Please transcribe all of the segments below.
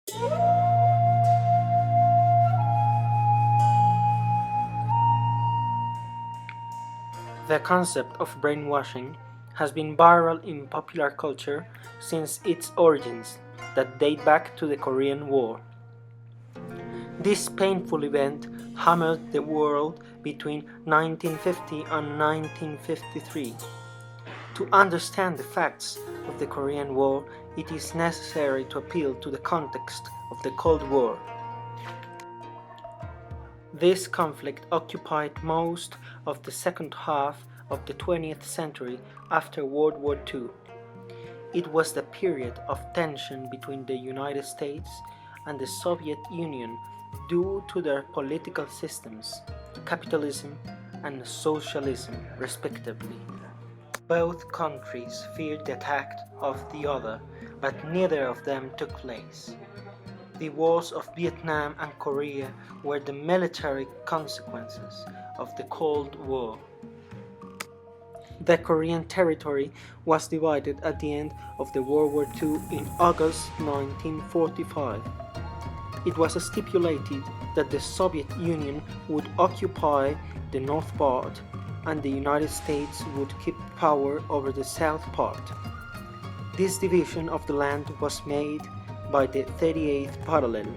The concept of brainwashing has been viral in popular culture since its origins, that date back to the Korean War. This painful event hammered the world between 1950 and 1953. To understand the facts of the Korean War, it is necessary to appeal to the context of the Cold War. This conflict occupied most of the second half of the 20th century after World War II. It was the period of tension between the United States and the Soviet Union due to their political systems, capitalism and socialism, respectively. Both countries feared the attack of the other, but neither of them took place. The wars of Vietnam and Korea were the military consequences of the Cold War. The Korean territory was divided at the end of the World War II in August 1945. It was stipulated that the Soviet Union would occupy the north part and the United States would keep power over the south part. This division of the land was made by the 38th parallel,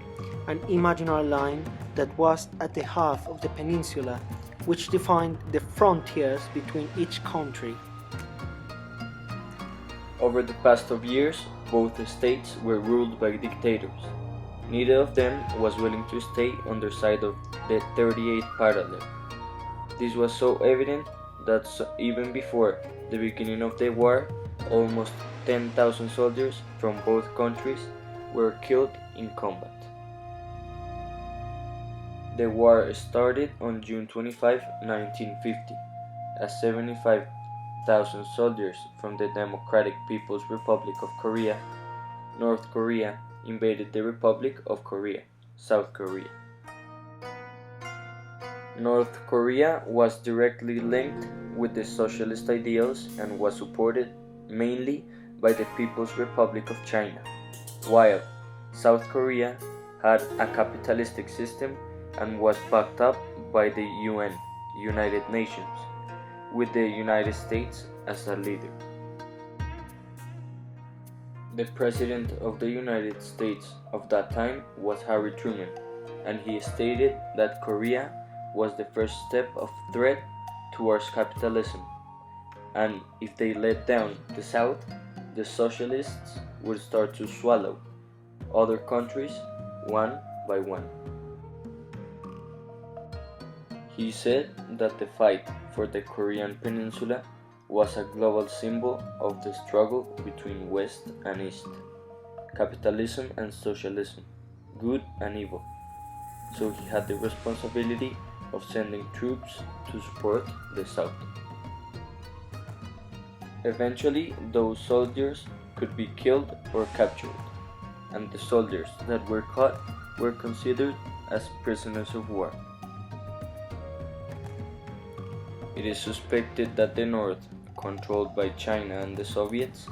an imaginary line that was at the half of the peninsula, which defined the frontiers between each country. Over the past of years, both states were ruled by dictators. Neither of them was willing to stay on their side of the 38th parallel. This was so evident that even before the beginning of the war, almost 10,000 soldiers from both countries were killed in combat. The war started on June 25, 1950, as 75,000 soldiers from the Democratic People's Republic of Korea, North Korea, invaded the Republic of Korea, South Korea. North Korea was directly linked with the socialist ideals and was supported mainly by the People's Republic of China, while South Korea had a capitalistic system and was backed up by the UN, United Nations, with the United States as a leader. The President of the United States of that time was Harry Truman, and he stated that Korea was the first step of threat towards capitalism, and if they let down the South, the socialists would start to swallow other countries one by one. He said that the fight for the Korean Peninsula was a global symbol of the struggle between West and East, capitalism and socialism, good and evil. So he had the responsibility of sending troops to support the South. Eventually, those soldiers could be killed or captured, and the soldiers that were caught were considered as prisoners of war. It is suspected that the North, controlled by China and the Soviets,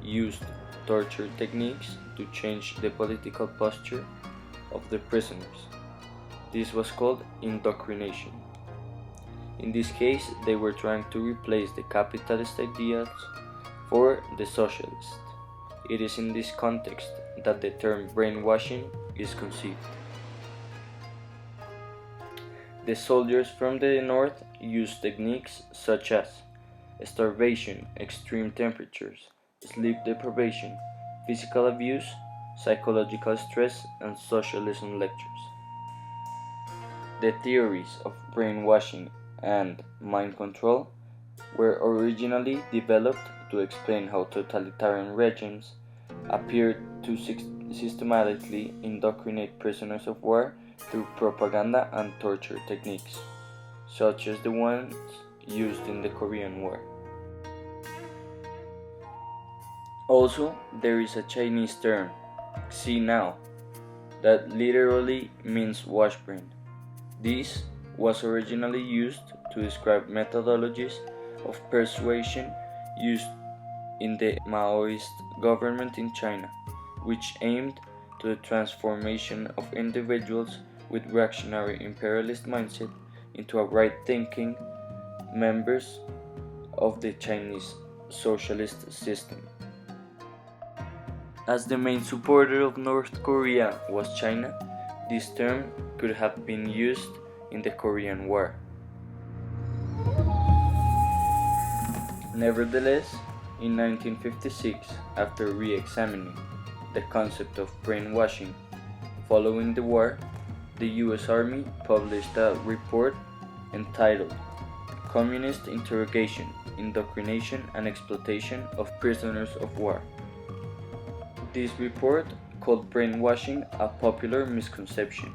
used torture techniques to change the political posture of the prisoners. This was called indoctrination. In this case, they were trying to replace the capitalist ideas for the socialist. It is in this context that the term brainwashing is conceived. The soldiers from the north used techniques such as starvation, extreme temperatures, sleep deprivation, physical abuse, psychological stress, and socialism lectures. The theories of brainwashing and mind control were originally developed to explain how totalitarian regimes appeared to systematically indoctrinate prisoners of war through propaganda and torture techniques, such as the ones used in the Korean War. Also, there is a Chinese term, "see now," that literally means wash brain. This was originally used to describe methodologies of persuasion used in the Maoist government in China, which aimed to the transformation of individuals with reactionary imperialist mindset into a right-thinking members of the Chinese socialist system. As the main supporter of North Korea was China, this term could have been used in the Korean War. Nevertheless, in 1956, after re-examining the concept of brainwashing following the war, the US Army published a report entitled Communist Interrogation, Indoctrination and Exploitation of Prisoners of War. This report called brainwashing a popular misconception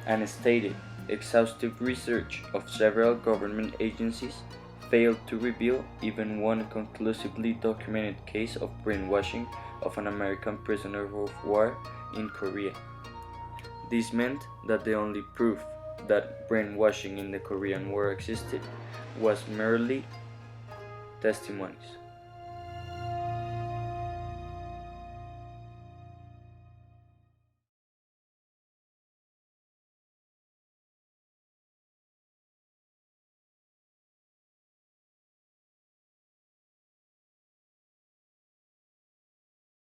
and stated exhaustive research of several government agencies failed to reveal even one conclusively documented case of brainwashing of an American prisoner of war in Korea. This meant that the only proof that brainwashing in the Korean War existed was merely testimonies.